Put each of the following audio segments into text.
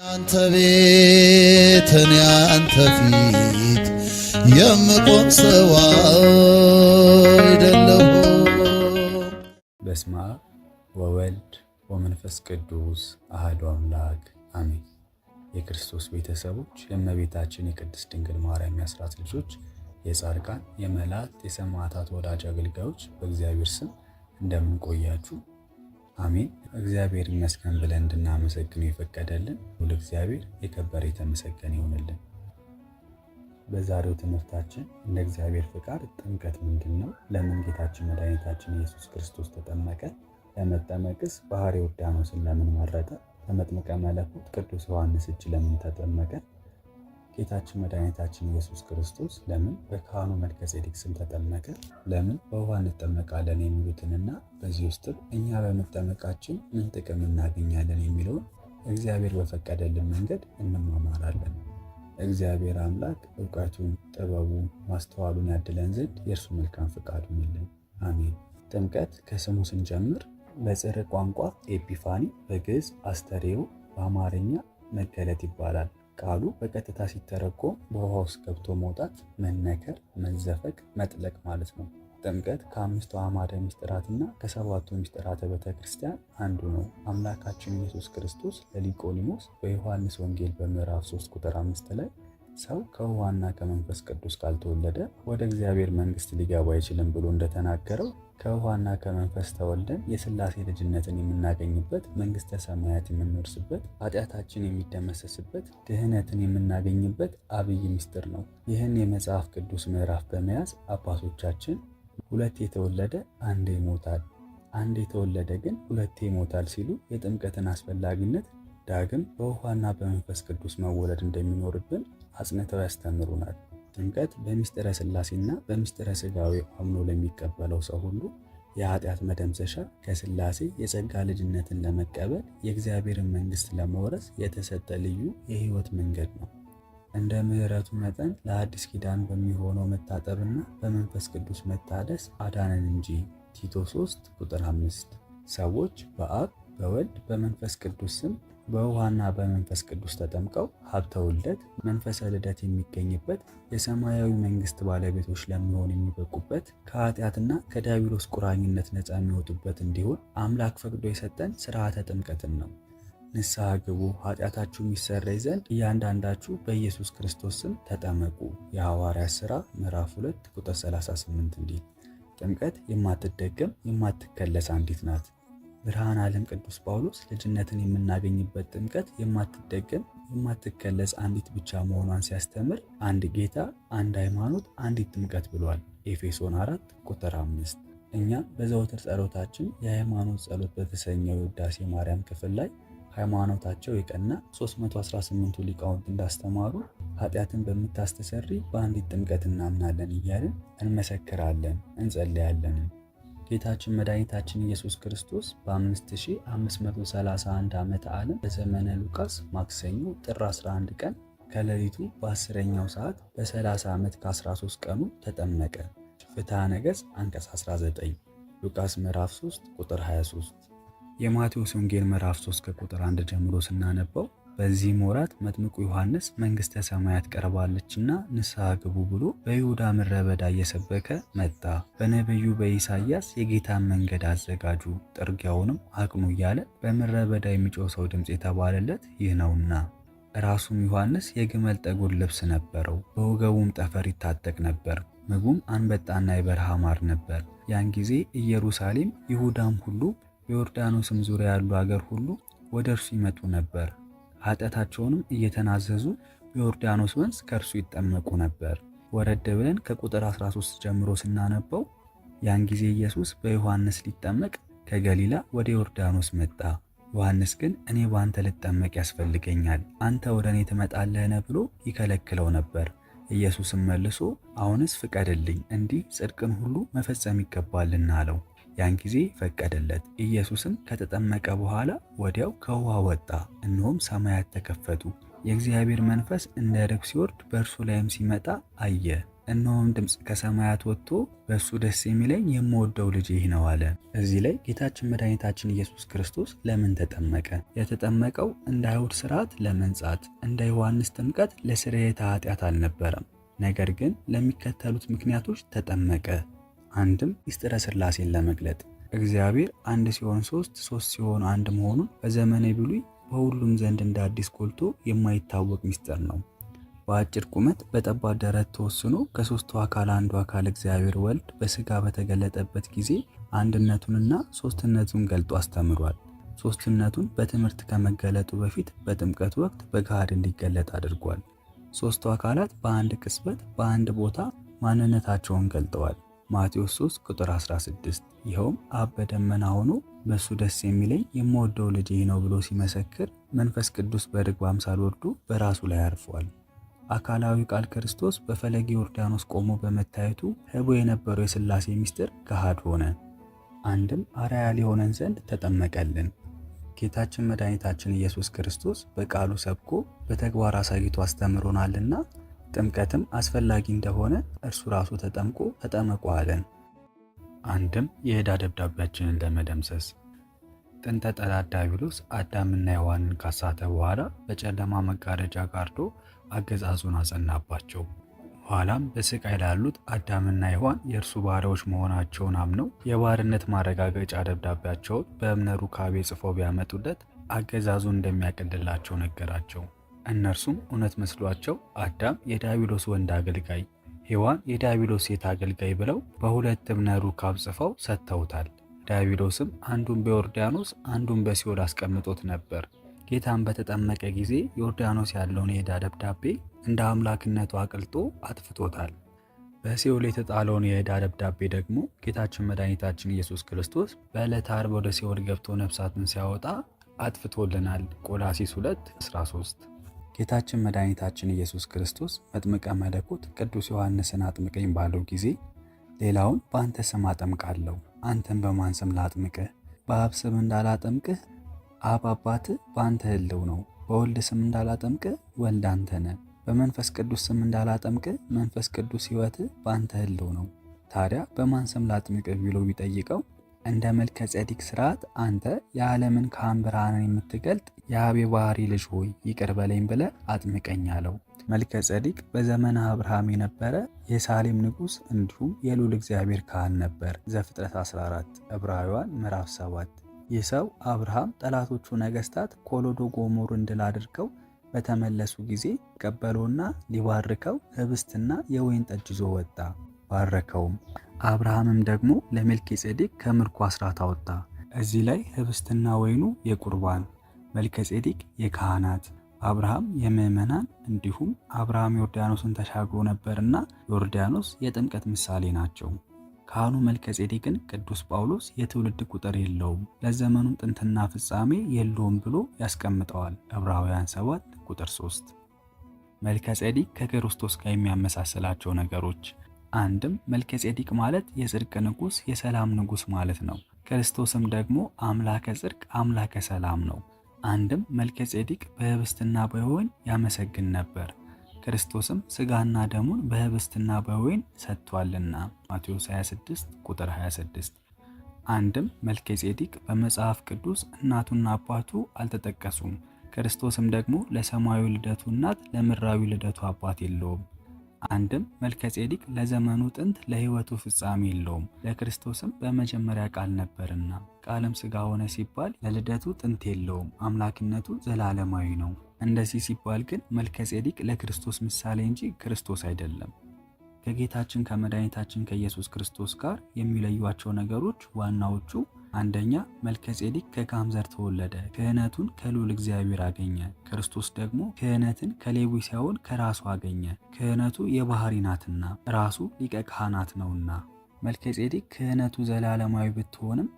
አንተ ቤት እኔ አንተ ፊት የምቆም ሰው አይደለሁ። በስመ አብ ወወልድ ወመንፈስ ቅዱስ አሐዱ አምላክ አሜን። የክርስቶስ ቤተሰቦች፣ የእመቤታችን የቅድስት ድንግል ማርያም የአስራት ልጆች፣ የጻድቃን የመላእክት የሰማዕታት ወዳጅ አገልጋዮች በእግዚአብሔር ስም እንደምን ቆያችሁ? አሜን። እግዚአብሔር ይመስገን ብለን እንድናመሰግነው የፈቀደልን ሁሉ እግዚአብሔር የከበረ የተመሰገነ ይሁንልን። በዛሬው ትምህርታችን እንደ እግዚአብሔር ፍቃድ ጥምቀት ምንድን ነው? ለምን ጌታችን መድኃኒታችን ኢየሱስ ክርስቶስ ተጠመቀ? ለመጠመቅስ ባሕረ ዮርዳኖስን ለምን መረጠ? በመጥምቀ መለኮት ቅዱስ ዮሐንስ እጅ ለምን ተጠመቀ? ጌታችን መድኃኒታችን ኢየሱስ ክርስቶስ ለምን በካህኑ መልከጼዴቅ ስም ተጠመቀ? ለምን በውሃ እንጠመቃለን? የሚሉትንና በዚህ ውስጥም እኛ በመጠመቃችን ምን ጥቅም እናገኛለን የሚለውን እግዚአብሔር በፈቀደልን መንገድ እንማማራለን። እግዚአብሔር አምላክ እውቀቱን፣ ጥበቡን፣ ማስተዋሉን ያድለን ዘንድ የእርሱ መልካም ፈቃዱ ይሁንልን። አሜን። ጥምቀት ከስሙ ስንጀምር በጽር ቋንቋ ኤጲፋኒ፣ በግዕዝ አስተርእዮ፣ በአማርኛ መገለጥ ይባላል። ቃሉ በቀጥታ ሲተረጎም በውሃ ውስጥ ገብቶ መውጣት፣ መነከር፣ መዘፈቅ፣ መጥለቅ ማለት ነው። ጥምቀት ከአምስቱ አዕማደ ምስጢራትና ከሰባቱ ምስጢራተ ቤተ ክርስቲያን አንዱ ነው። አምላካችን ኢየሱስ ክርስቶስ ለኒቆዲሞስ በዮሐንስ ወንጌል በምዕራፍ 3 ቁጥር 5 ላይ ሰው ከውሃና ከመንፈስ ቅዱስ ካልተወለደ ወደ እግዚአብሔር መንግሥት ሊገባ አይችልም ብሎ እንደተናገረው ከውሃና ከመንፈስ ተወልደን የሥላሴ ልጅነትን የምናገኝበት፣ መንግሥተ ሰማያት የምንወርስበት፣ ኃጢአታችን የሚደመሰስበት፣ ድህነትን የምናገኝበት አብይ ምስጢር ነው። ይህን የመጽሐፍ ቅዱስ ምዕራፍ በመያዝ አባቶቻችን ሁለት የተወለደ አንዴ ይሞታል፣ አንድ የተወለደ ግን ሁለቴ ይሞታል ሲሉ የጥምቀትን አስፈላጊነት ዳግም በውሃና በመንፈስ ቅዱስ መወለድ እንደሚኖርብን አጽንተው ያስተምሩናል። ጥምቀት በምስጢረ ሥላሴና በምስጢረ ሥጋዌ አምኖ ለሚቀበለው ሰው ሁሉ የኃጢአት መደምሰሻ፣ ከሥላሴ የጸጋ ልጅነትን ለመቀበል የእግዚአብሔርን መንግሥት ለመውረስ የተሰጠ ልዩ የሕይወት መንገድ ነው። እንደ ምሕረቱ መጠን ለአዲስ ኪዳን በሚሆነው መታጠብና በመንፈስ ቅዱስ መታደስ አዳነን እንጂ። ቲቶ 3 ቁጥር 5 ሰዎች በአብ በወልድ በመንፈስ ቅዱስ ስም በውሃና በመንፈስ ቅዱስ ተጠምቀው ሀብተ ውልደት መንፈሰ ልደት የሚገኝበት የሰማያዊ መንግሥት ባለቤቶች ለመሆን የሚበቁበት ከኃጢአትና ከዲያብሎስ ቁራኝነት ነፃ የሚወጡበት እንዲሆን አምላክ ፈቅዶ የሰጠን ሥርዓተ ጥምቀትን ነው። ንስሐ ግቡ፣ ኃጢአታችሁ የሚሰረይ ዘንድ እያንዳንዳችሁ በኢየሱስ ክርስቶስ ስም ተጠመቁ። የሐዋርያት ሥራ ምዕራፍ 2 ቁጥር 38 እንዲህ። ጥምቀት የማትደገም የማትከለስ አንዲት ናት። ብርሃነ ዓለም ቅዱስ ጳውሎስ ልጅነትን የምናገኝበት ጥምቀት የማትደገም የማትከለስ አንዲት ብቻ መሆኗን ሲያስተምር አንድ ጌታ፣ አንድ ሃይማኖት፣ አንዲት ጥምቀት ብሏል። ኤፌሶን 4 ቁጥር 5። እኛ በዘወትር ጸሎታችን የሃይማኖት ጸሎት በተሰኘው የውዳሴ ማርያም ክፍል ላይ ሃይማኖታቸው የቀና 318ቱ ሊቃውንት እንዳስተማሩ ኃጢአትን በምታስተሰሪ በአንዲት ጥምቀት እናምናለን እያልን እንመሰክራለን፣ እንጸልያለን። ጌታችን መድኃኒታችን ኢየሱስ ክርስቶስ በ5531 ዓመተ ዓለም በዘመነ ሉቃስ ማክሰኞ ጥር 11 ቀን ከሌሊቱ በ10ኛው ሰዓት በ30 ዓመት ከ13 ቀኑ ተጠመቀ። ፍትሐ ነገሥት አንቀጽ 19፣ ሉቃስ ምዕራፍ 3 ቁጥር 23። የማቴዎስ ወንጌል ምዕራፍ 3 ከቁጥር 1 ጀምሮ ስናነበው በዚህም ወራት መጥምቁ ዮሐንስ መንግሥተ ሰማያት ቀርባለችና ንስሐ ግቡ ብሎ በይሁዳ ምድረ በዳ እየሰበከ መጣ። በነቢዩ በኢሳይያስ የጌታን መንገድ አዘጋጁ፣ ጥርጊያውንም አቅኑ እያለ በምድረ በዳ የሚጮህ ሰው ድምፅ የተባለለት ይህ ነውና። ራሱም ዮሐንስ የግመል ጠጉር ልብስ ነበረው፣ በወገቡም ጠፈር ይታጠቅ ነበር። ምግቡም አንበጣና የበረሃ ማር ነበር። ያን ጊዜ ኢየሩሳሌም፣ ይሁዳም ሁሉ በዮርዳኖስም ዙሪያ ያሉ አገር ሁሉ ወደ እርሱ ይመጡ ነበር። ኃጢአታቸውንም እየተናዘዙ በዮርዳኖስ ወንዝ ከእርሱ ይጠመቁ ነበር። ወረድ ብለን ከቁጥር 13 ጀምሮ ስናነበው ያን ጊዜ ኢየሱስ በዮሐንስ ሊጠመቅ ከገሊላ ወደ ዮርዳኖስ መጣ። ዮሐንስ ግን እኔ በአንተ ልጠመቅ ያስፈልገኛል፣ አንተ ወደ እኔ ትመጣለህን ብሎ ይከለክለው ነበር። ኢየሱስም መልሶ አሁንስ ፍቀድልኝ፣ እንዲህ ጽድቅን ሁሉ መፈጸም ይገባልና አለው። ያን ጊዜ ፈቀደለት። ኢየሱስም ከተጠመቀ በኋላ ወዲያው ከውሃ ወጣ። እነሆም ሰማያት ተከፈቱ፣ የእግዚአብሔር መንፈስ እንደ ርግብ ሲወርድ በእርሱ ላይም ሲመጣ አየ። እነሆም ድምፅ ከሰማያት ወጥቶ በእሱ ደስ የሚለኝ የምወደው ልጅ ይህ ነው አለ። እዚህ ላይ ጌታችን መድኃኒታችን ኢየሱስ ክርስቶስ ለምን ተጠመቀ? የተጠመቀው እንደ አይሁድ ሥርዓት ለመንጻት፣ እንደ ዮሐንስ ጥምቀት ለስርየተ ኃጢአት አልነበረም። ነገር ግን ለሚከተሉት ምክንያቶች ተጠመቀ። አንድም ምስጢረ ሥላሴን ለመግለጥ እግዚአብሔር አንድ ሲሆን ሦስት፣ ሦስት ሲሆን አንድ መሆኑን በዘመነ ብሉይ በሁሉም ዘንድ እንደ አዲስ ጎልቶ የማይታወቅ ምስጢር ነው። በአጭር ቁመት በጠባብ ደረት ተወስኖ ከሦስቱ አካል አንዱ አካል እግዚአብሔር ወልድ በሥጋ በተገለጠበት ጊዜ አንድነቱንና ሦስትነቱን ገልጦ አስተምሯል። ሦስትነቱን በትምህርት ከመገለጡ በፊት በጥምቀት ወቅት በገሃድ እንዲገለጥ አድርጓል። ሦስቱ አካላት በአንድ ቅጽበት በአንድ ቦታ ማንነታቸውን ገልጠዋል። ማቴዎስ 3 ቁጥር 16 ይኸውም አብ በደመና ሆኖ በእሱ ደስ የሚለኝ የምወደው ልጄ ነው ብሎ ሲመሰክር፣ መንፈስ ቅዱስ በርግብ አምሳል ወርዶ በራሱ ላይ አርፏል። አካላዊ ቃል ክርስቶስ በፈለገ ዮርዳኖስ ቆሞ በመታየቱ ህቦ የነበረው የሥላሴ ምስጢር ገሃድ ሆነ። አንድም አርአያ ሊሆነን ዘንድ ተጠመቀልን። ጌታችን መድኃኒታችን ኢየሱስ ክርስቶስ በቃሉ ሰብኮ በተግባር አሳይቶ አስተምሮናልና ጥምቀትም አስፈላጊ እንደሆነ እርሱ ራሱ ተጠምቆ ተጠመቁ አለን። አንድም የዕዳ ደብዳቤያችንን ለመደምሰስ ጥንተ ጠላት ዲያብሎስ አዳምና ሔዋንን ካሳተ በኋላ በጨለማ መጋረጃ ጋርዶ አገዛዙን አጸናባቸው። ኋላም በስቃይ ላሉት አዳምና ሔዋን የእርሱ ባሪያዎች መሆናቸውን አምነው የባርነት ማረጋገጫ ደብዳቤያቸውን በእብነ ሩካቤ ጽፈው ቢያመጡለት አገዛዙን እንደሚያቀልላቸው ነገራቸው። እነርሱም እውነት መስሏቸው አዳም የዲያብሎስ ወንድ አገልጋይ፣ ሔዋን የዲያብሎስ ሴት አገልጋይ ብለው በሁለት እብነ ሩካብ ጽፈው ሰጥተውታል። ዲያብሎስም አንዱን በዮርዳኖስ አንዱን በሲኦል አስቀምጦት ነበር። ጌታን በተጠመቀ ጊዜ ዮርዳኖስ ያለውን የዕዳ ደብዳቤ እንደ አምላክነቱ አቅልጦ አጥፍቶታል። በሲኦል የተጣለውን የዕዳ ደብዳቤ ደግሞ ጌታችን መድኃኒታችን ኢየሱስ ክርስቶስ በዕለተ ዓርብ ወደ ሲኦል ገብቶ ነፍሳትን ሲያወጣ አጥፍቶልናል። ቆላስይስ 2:13 ጌታችን መድኃኒታችን ኢየሱስ ክርስቶስ መጥምቀ መለኮት ቅዱስ ዮሐንስን አጥምቀኝ ባለው ጊዜ ሌላውን በአንተ ስም አጠምቃለሁ፣ አንተን በማን ስም ላጥምቅህ? በአብ ስም እንዳላጠምቅህ አብ አባትህ በአንተ ሕልው ነው። በወልድ ስም እንዳላጠምቅህ ወልድ አንተ ነህ። በመንፈስ ቅዱስ ስም እንዳላጠምቅህ መንፈስ ቅዱስ ሕይወትህ በአንተ ሕልው ነው። ታዲያ በማን ስም ላጥምቅህ ብሎ ቢጠይቀው እንደ መልከ ጼዴቅ ሥርዓት አንተ የዓለምን ካህን ብርሃንን የምትገልጥ የአብ የባሕሪ ልጅ ሆይ ይቅር በለኝ ብለህ አጥምቀኝ አለው። መልከ ጼዴቅ በዘመነ አብርሃም የነበረ የሳሌም ንጉሥ እንዲሁም የልዑል እግዚአብሔር ካህን ነበር። ዘፍጥረት 14 ዕብራውያን ምዕራፍ 7 ይህ ሰው አብርሃም ጠላቶቹ ነገሥታት ኮሎዶ ጎሞርን ድል አድርገው በተመለሱ ጊዜ ቀበለውና ሊባርከው ኅብስትና የወይን ጠጅ ይዞ ወጣ። ባረከውም። አብርሃምም ደግሞ ለመልከ ጼዴቅ ከምርኮ አስራት አወጣ። እዚህ ላይ ኅብስትና ወይኑ የቁርባን፣ መልከ ጼዴቅ የካህናት፣ አብርሃም የምዕመናን እንዲሁም አብርሃም ዮርዳኖስን ተሻግሮ ነበርና ዮርዳኖስ የጥምቀት ምሳሌ ናቸው። ካህኑ መልከ ጼዴቅን ቅዱስ ጳውሎስ የትውልድ ቁጥር የለውም ለዘመኑም ጥንትና ፍጻሜ የለውም ብሎ ያስቀምጠዋል። ዕብራውያን 7 ቁጥር 3 መልከ ጼዴቅ ከክርስቶስ ጋር የሚያመሳስላቸው ነገሮች አንድም መልከ ጼዴቅ ማለት የጽድቅ ንጉሥ የሰላም ንጉሥ ማለት ነው። ክርስቶስም ደግሞ አምላከ ጽድቅ አምላከ ሰላም ነው። አንድም መልከ ጼዴቅ በኅብስትና በወይን ያመሰግን ነበር። ክርስቶስም ሥጋና ደሙን በኅብስትና በወይን ሰጥቷልና ማቴዎስ 26 ቁጥር 26። አንድም መልከ ጼዴቅ በመጽሐፍ ቅዱስ እናቱና አባቱ አልተጠቀሱም። ክርስቶስም ደግሞ ለሰማያዊ ልደቱ እናት ለምድራዊ ልደቱ አባት የለውም። አንድም መልከ ጼዴቅ ለዘመኑ ጥንት ለሕይወቱ ፍጻሜ የለውም። ለክርስቶስም በመጀመሪያ ቃል ነበርና ቃልም ሥጋ ሆነ ሲባል ለልደቱ ጥንት የለውም፣ አምላክነቱ ዘላለማዊ ነው። እንደዚህ ሲባል ግን መልከ ጼዴቅ ለክርስቶስ ምሳሌ እንጂ ክርስቶስ አይደለም። ከጌታችን ከመድኃኒታችን ከኢየሱስ ክርስቶስ ጋር የሚለዩቸው ነገሮች ዋናዎቹ አንደኛ መልከ ጼዴቅ ከካም ዘር ተወለደ፣ ክህነቱን ከልዑል እግዚአብሔር አገኘ። ክርስቶስ ደግሞ ክህነትን ከሌዊ ሳይሆን ከራሱ አገኘ። ክህነቱ የባሕሪ ናትና ራሱ ሊቀ ካህናት ነውና። መልከ ጼዴቅ ክህነቱ ዘላለማዊ ብትሆንም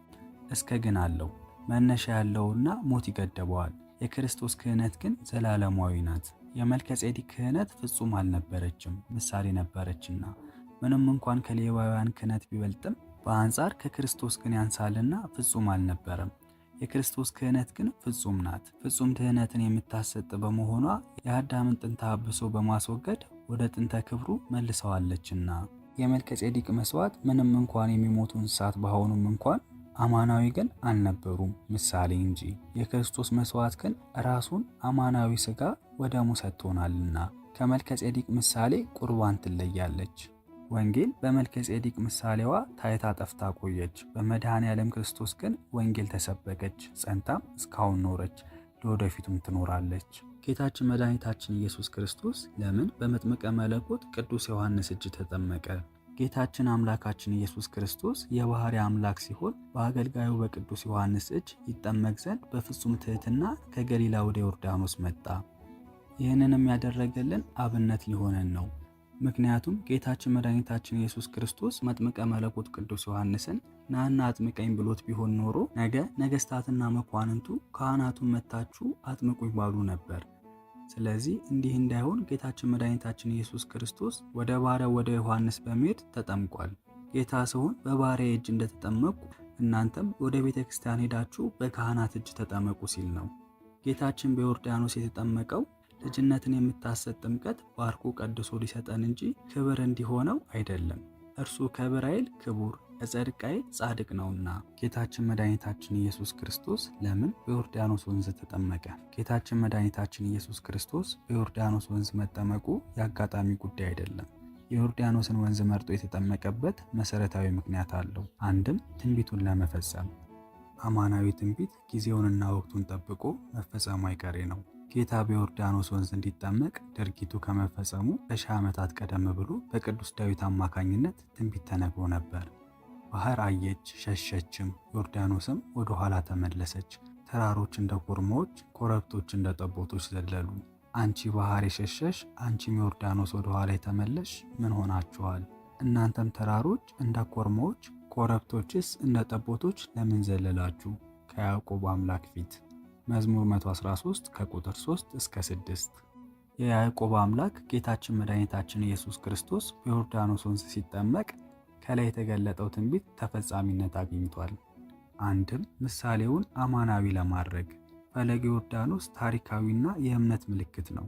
እስከ ግን አለው፣ መነሻ ያለውና ሞት ይገድበዋል። የክርስቶስ ክህነት ግን ዘላለማዊ ናት። የመልከ ጼዴቅ ክህነት ፍጹም አልነበረችም፣ ምሳሌ ነበረችና ምንም እንኳን ከሌዋውያን ክህነት ቢበልጥም በአንጻር ከክርስቶስ ግን ያንሳልና ፍጹም አልነበረም። የክርስቶስ ክህነት ግን ፍጹም ናት። ፍጹም ድህነትን የምታሰጥ በመሆኗ የአዳምን ጥንተ አብሶ በማስወገድ ወደ ጥንተ ክብሩ መልሰዋለችና። የመልከጼዴቅ መስዋዕት ምንም እንኳን የሚሞቱ እንስሳት ባይሆኑም እንኳን አማናዊ ግን አልነበሩም፣ ምሳሌ እንጂ። የክርስቶስ መስዋዕት ግን ራሱን አማናዊ ሥጋ ወደሙ ሰጥቶናልና ከመልከጼዴቅ ምሳሌ ቁርባን ትለያለች። ወንጌል በመልከጼዴቅ ምሳሌዋ ታይታ ጠፍታ ቆየች። በመድኃኔ ዓለም ክርስቶስ ግን ወንጌል ተሰበከች፣ ጸንታም እስካሁን ኖረች፣ ለወደፊቱም ትኖራለች። ጌታችን መድኃኒታችን ኢየሱስ ክርስቶስ ለምን በመጥምቀ መለኮት ቅዱስ ዮሐንስ እጅ ተጠመቀ? ጌታችን አምላካችን ኢየሱስ ክርስቶስ የባሕርይ አምላክ ሲሆን በአገልጋዩ በቅዱስ ዮሐንስ እጅ ይጠመቅ ዘንድ በፍጹም ትሕትና ከገሊላ ወደ ዮርዳኖስ መጣ። ይህንንም ያደረገልን አብነት ሊሆነን ነው። ምክንያቱም ጌታችን መድኃኒታችን ኢየሱስ ክርስቶስ መጥምቀ መለኮት ቅዱስ ዮሐንስን ናና አጥምቀኝ ብሎት ቢሆን ኖሮ ነገ ነገሥታትና መኳንንቱ ካህናቱን መታችሁ አጥምቁኝ ባሉ ነበር። ስለዚህ እንዲህ እንዳይሆን ጌታችን መድኃኒታችን ኢየሱስ ክርስቶስ ወደ ባሪያው ወደ ዮሐንስ በመሄድ ተጠምቋል። ጌታ ሲሆን በባሪያዬ እጅ እንደተጠመቁ እናንተም ወደ ቤተ ክርስቲያን ሄዳችሁ በካህናት እጅ ተጠመቁ ሲል ነው። ጌታችን በዮርዳኖስ የተጠመቀው ልጅነትን የምታሰጥ ጥምቀት ባርኮ ቀድሶ ሊሰጠን እንጂ ክብር እንዲሆነው አይደለም። እርሱ ክብር ኃይል ክቡር ለጽድቅ ኃይል ጻድቅ ነውና። ጌታችን መድኃኒታችን ኢየሱስ ክርስቶስ ለምን በዮርዳኖስ ወንዝ ተጠመቀ? ጌታችን መድኃኒታችን ኢየሱስ ክርስቶስ በዮርዳኖስ ወንዝ መጠመቁ የአጋጣሚ ጉዳይ አይደለም። የዮርዳኖስን ወንዝ መርጦ የተጠመቀበት መሰረታዊ ምክንያት አለው። አንድም ትንቢቱን ለመፈጸም። አማናዊ ትንቢት ጊዜውንና ወቅቱን ጠብቆ መፈጸሙ አይቀሬ ነው። ጌታ በዮርዳኖስ ወንዝ እንዲጠመቅ ድርጊቱ ከመፈጸሙ በሺህ ዓመታት ቀደም ብሎ በቅዱስ ዳዊት አማካኝነት ትንቢት ተነግሮ ነበር። ባህር አየች ሸሸችም፣ ዮርዳኖስም ወደ ኋላ ተመለሰች። ተራሮች እንደ ኮርማዎች፣ ኮረብቶች እንደ ጠቦቶች ዘለሉ። አንቺ ባህር የሸሸሽ፣ አንቺም ዮርዳኖስ ወደ ኋላ የተመለሽ ምን ሆናችኋል? እናንተም ተራሮች እንደ ኮርማዎች፣ ኮረብቶችስ እንደ ጠቦቶች ለምን ዘለላችሁ? ከያዕቆብ አምላክ ፊት። መዝሙር 113 ከቁጥር 3 እስከ 6። የያዕቆብ አምላክ ጌታችን መድኃኒታችን ኢየሱስ ክርስቶስ በዮርዳኖስ ወንዝ ሲጠመቅ ከላይ የተገለጠው ትንቢት ተፈጻሚነት አግኝቷል። አንድም ምሳሌውን አማናዊ ለማድረግ ፈለገ ዮርዳኖስ ታሪካዊና የእምነት ምልክት ነው።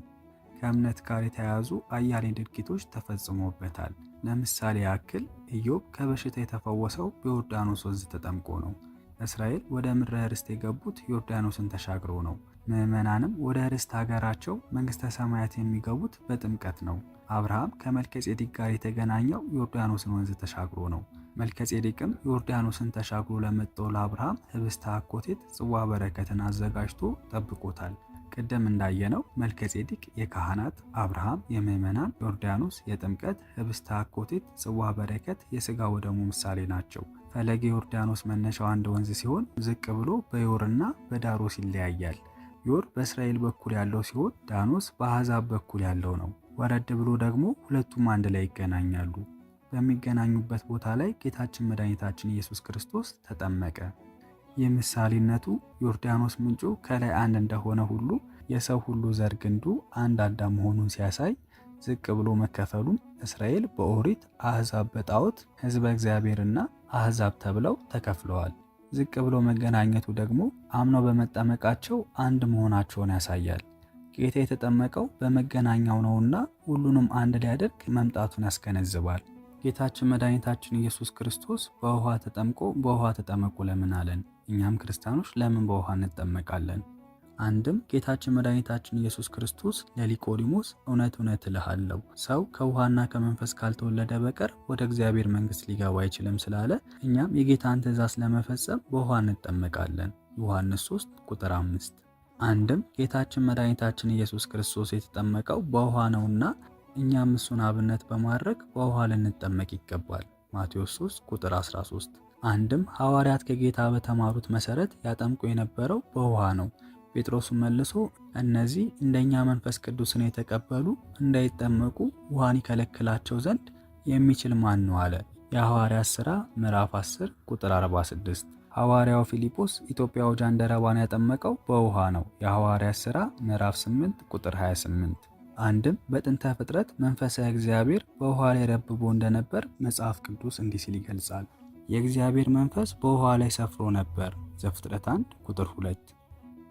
ከእምነት ጋር የተያያዙ አያሌ ድርጊቶች ተፈጽሞበታል። ለምሳሌ ያክል ኢዮብ ከበሽታ የተፈወሰው በዮርዳኖስ ወንዝ ተጠምቆ ነው። እስራኤል ወደ ምድረ ርስት የገቡት ዮርዳኖስን ተሻግሮ ነው። ምዕመናንም ወደ ርስት ሀገራቸው መንግሥተ ሰማያት የሚገቡት በጥምቀት ነው። አብርሃም ከመልከጼዴቅ ጋር የተገናኘው ዮርዳኖስን ወንዝ ተሻግሮ ነው። መልከጼዴቅም ዮርዳኖስን ተሻግሮ ለመጣው ለአብርሃም ህብስተ አኮቴት ጽዋ በረከትን አዘጋጅቶ ጠብቆታል። ቅድም እንዳየነው መልከጼዴቅ የካህናት፣ አብርሃም የምዕመናን፣ ዮርዳኖስ የጥምቀት፣ ህብስተ አኮቴት ጽዋ በረከት የሥጋ ወደሙ ምሳሌ ናቸው። ፈለገ ዮርዳኖስ መነሻው አንድ ወንዝ ሲሆን ዝቅ ብሎ በዮርና በዳሮስ ይለያያል። ዮር በእስራኤል በኩል ያለው ሲሆን ዳኖስ በአሕዛብ በኩል ያለው ነው። ወረድ ብሎ ደግሞ ሁለቱም አንድ ላይ ይገናኛሉ። በሚገናኙበት ቦታ ላይ ጌታችን መድኃኒታችን ኢየሱስ ክርስቶስ ተጠመቀ። ይህ ምሳሌነቱ ዮርዳኖስ ምንጩ ከላይ አንድ እንደሆነ ሁሉ የሰው ሁሉ ዘር ግንዱ አንድ አዳም መሆኑን ሲያሳይ፣ ዝቅ ብሎ መከፈሉም እስራኤል በኦሪት አሕዛብ በጣዖት ሕዝበ እግዚአብሔርና አሕዛብ ተብለው ተከፍለዋል። ዝቅ ብሎ መገናኘቱ ደግሞ አምነው በመጠመቃቸው አንድ መሆናቸውን ያሳያል። ጌታ የተጠመቀው በመገናኛው ነውና ሁሉንም አንድ ሊያደርግ መምጣቱን ያስገነዝባል። ጌታችን መድኃኒታችን ኢየሱስ ክርስቶስ በውሃ ተጠምቆ በውሃ ተጠመቁ ለምን አለን? እኛም ክርስቲያኖች ለምን በውሃ እንጠመቃለን? አንድም ጌታችን መድኃኒታችን ኢየሱስ ክርስቶስ ለኒቆዲሞስ እውነት እውነት እልሃለሁ ሰው ከውሃና ከመንፈስ ካልተወለደ በቀር ወደ እግዚአብሔር መንግሥት ሊገባ አይችልም ስላለ እኛም የጌታን ትእዛዝ ለመፈጸም በውሃ እንጠመቃለን። ዮሐንስ 3 ቁጥር 5። አንድም ጌታችን መድኃኒታችን ኢየሱስ ክርስቶስ የተጠመቀው በውሃ ነውና እኛም እሱን አብነት በማድረግ በውሃ ልንጠመቅ ይገባል። ማቴዎስ 3 ቁጥር 13። አንድም ሐዋርያት ከጌታ በተማሩት መሰረት ያጠምቁ የነበረው በውሃ ነው። ጴጥሮስም መልሶ እነዚህ እንደኛ መንፈስ ቅዱስን የተቀበሉ እንዳይጠመቁ ውሃን ይከለክላቸው ዘንድ የሚችል ማን ነው አለ። የሐዋርያት ሥራ ምዕራፍ 10 ቁጥር 46። ሐዋርያው ፊልጶስ ኢትዮጵያው ጃንደረባን ያጠመቀው በውሃ ነው። የሐዋርያት ሥራ ምዕራፍ 8 ቁጥር 28። አንድም በጥንተ ፍጥረት መንፈሳዊ እግዚአብሔር በውሃ ላይ ረብቦ እንደነበር መጽሐፍ ቅዱስ እንዲህ ሲል ይገልጻል። የእግዚአብሔር መንፈስ በውሃ ላይ ሰፍሮ ነበር። ዘፍጥረት 1 ቁጥር 2።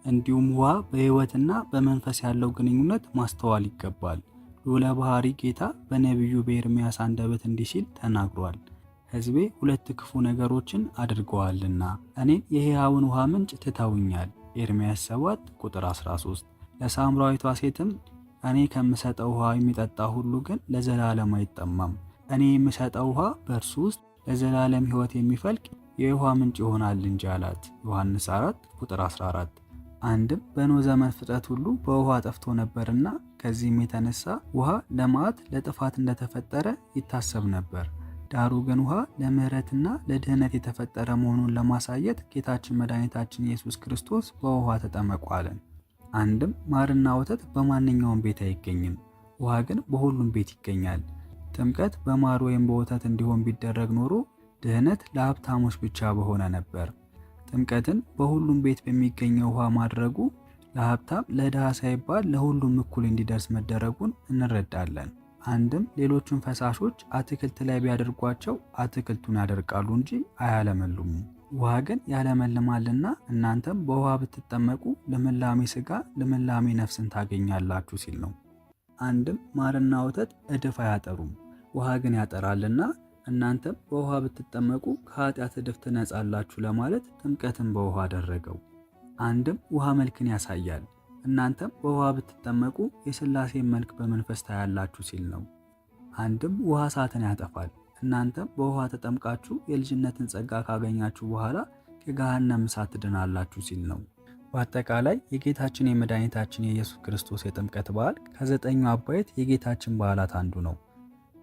እንዲሁም ውሃ በሕይወትና በመንፈስ ያለው ግንኙነት ማስተዋል ይገባል። ልዑለ ባሕሪ ጌታ በነቢዩ በኤርምያስ አንደበት እንዲህ ሲል ተናግሯል። ሕዝቤ ሁለት ክፉ ነገሮችን አድርገዋልና እኔን የሕያውን ውሃ ምንጭ ትተውኛል። ኤርምያስ 7 ቁጥር 13። ለሳምራዊቷ ሴትም እኔ ከምሰጠው ውሃ የሚጠጣ ሁሉ ግን ለዘላለም አይጠማም፣ እኔ የምሰጠው ውሃ በእርሱ ውስጥ ለዘላለም ሕይወት የሚፈልቅ የውሃ ምንጭ ይሆናል እንጂ አላት። ዮሐንስ 4 ቁጥር 14። አንድም በኖኅ ዘመን ፍጥረት ሁሉ በውሃ ጠፍቶ ነበርና ከዚህም የተነሳ ውሃ ለመዓት ለጥፋት እንደተፈጠረ ይታሰብ ነበር። ዳሩ ግን ውሃ ለምሕረትና ለድኅነት የተፈጠረ መሆኑን ለማሳየት ጌታችን መድኃኒታችን ኢየሱስ ክርስቶስ በውሃ ተጠመቁ አለን። አንድም ማርና ወተት በማንኛውም ቤት አይገኝም፣ ውሃ ግን በሁሉም ቤት ይገኛል። ጥምቀት በማር ወይም በወተት እንዲሆን ቢደረግ ኖሮ ድኅነት ለሀብታሞች ብቻ በሆነ ነበር። ጥምቀትን በሁሉም ቤት በሚገኘው ውሃ ማድረጉ ለሀብታም ለድሃ ሳይባል ለሁሉም እኩል እንዲደርስ መደረጉን እንረዳለን። አንድም ሌሎቹን ፈሳሾች አትክልት ላይ ቢያደርጓቸው አትክልቱን ያደርቃሉ እንጂ አያለመልሙም፣ ውሃ ግን ያለመልማልና እናንተም በውሃ ብትጠመቁ ልምላሜ ሥጋ ልምላሜ ነፍስን ታገኛላችሁ ሲል ነው። አንድም ማርና ወተት እድፍ አያጠሩም፣ ውሃ ግን ያጠራልና እናንተም በውሃ ብትጠመቁ ከኃጢአት እድፍ ትነጻላችሁ ለማለት ጥምቀትን በውሃ አደረገው። አንድም ውሃ መልክን ያሳያል፣ እናንተም በውሃ ብትጠመቁ የሥላሴን መልክ በመንፈስ ታያላችሁ ሲል ነው። አንድም ውሃ እሳትን ያጠፋል፣ እናንተም በውሃ ተጠምቃችሁ የልጅነትን ጸጋ ካገኛችሁ በኋላ ከገሃነም እሳት ትድናላችሁ ሲል ነው። በአጠቃላይ የጌታችን የመድኃኒታችን የኢየሱስ ክርስቶስ የጥምቀት በዓል ከ9ኙ አበይት የጌታችን በዓላት አንዱ ነው።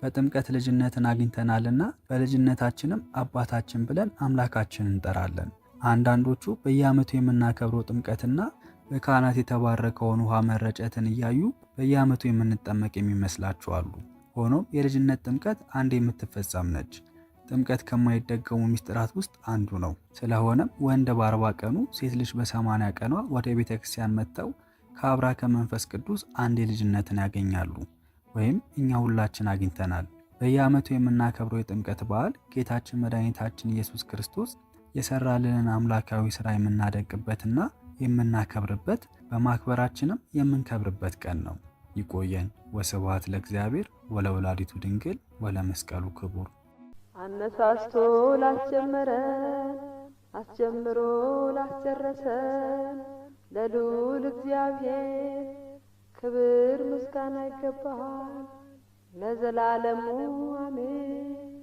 በጥምቀት ልጅነትን አግኝተናልና በልጅነታችንም አባታችን ብለን አምላካችንን እንጠራለን። አንዳንዶቹ በየዓመቱ የምናከብረው ጥምቀትና በካህናት የተባረከውን ውሃ መረጨትን እያዩ በየዓመቱ የምንጠመቅ የሚመስላቸው አሉ። ሆኖም የልጅነት ጥምቀት አንድ የምትፈጸም ነች። ጥምቀት ከማይደገሙ ምስጢራት ውስጥ አንዱ ነው። ስለሆነም ወንድ በ40 ቀኑ ሴት ልጅ በ80 ቀኗ ወደ ቤተ ክርስቲያን መጥተው ከአብራከ መንፈስ ቅዱስ አንድ የልጅነትን ያገኛሉ፣ ወይም እኛ ሁላችን አግኝተናል። በየዓመቱ የምናከብረው የጥምቀት በዓል ጌታችን መድኃኒታችን ኢየሱስ ክርስቶስ የሰራልንን አምላካዊ ሥራ የምናደንቅበትና የምናከብርበት በማክበራችንም የምንከብርበት ቀን ነው። ይቆየን። ወስብሐት ለእግዚአብሔር ወለወላዲቱ ድንግል ወለመስቀሉ ክቡር። አነሳስቶ ላስጀመረን አስጀምሮ ላስጨረሰን ለልዑል እግዚአብሔር ክብር ምስጋና ይገባል ለዘላለሙ አሜን።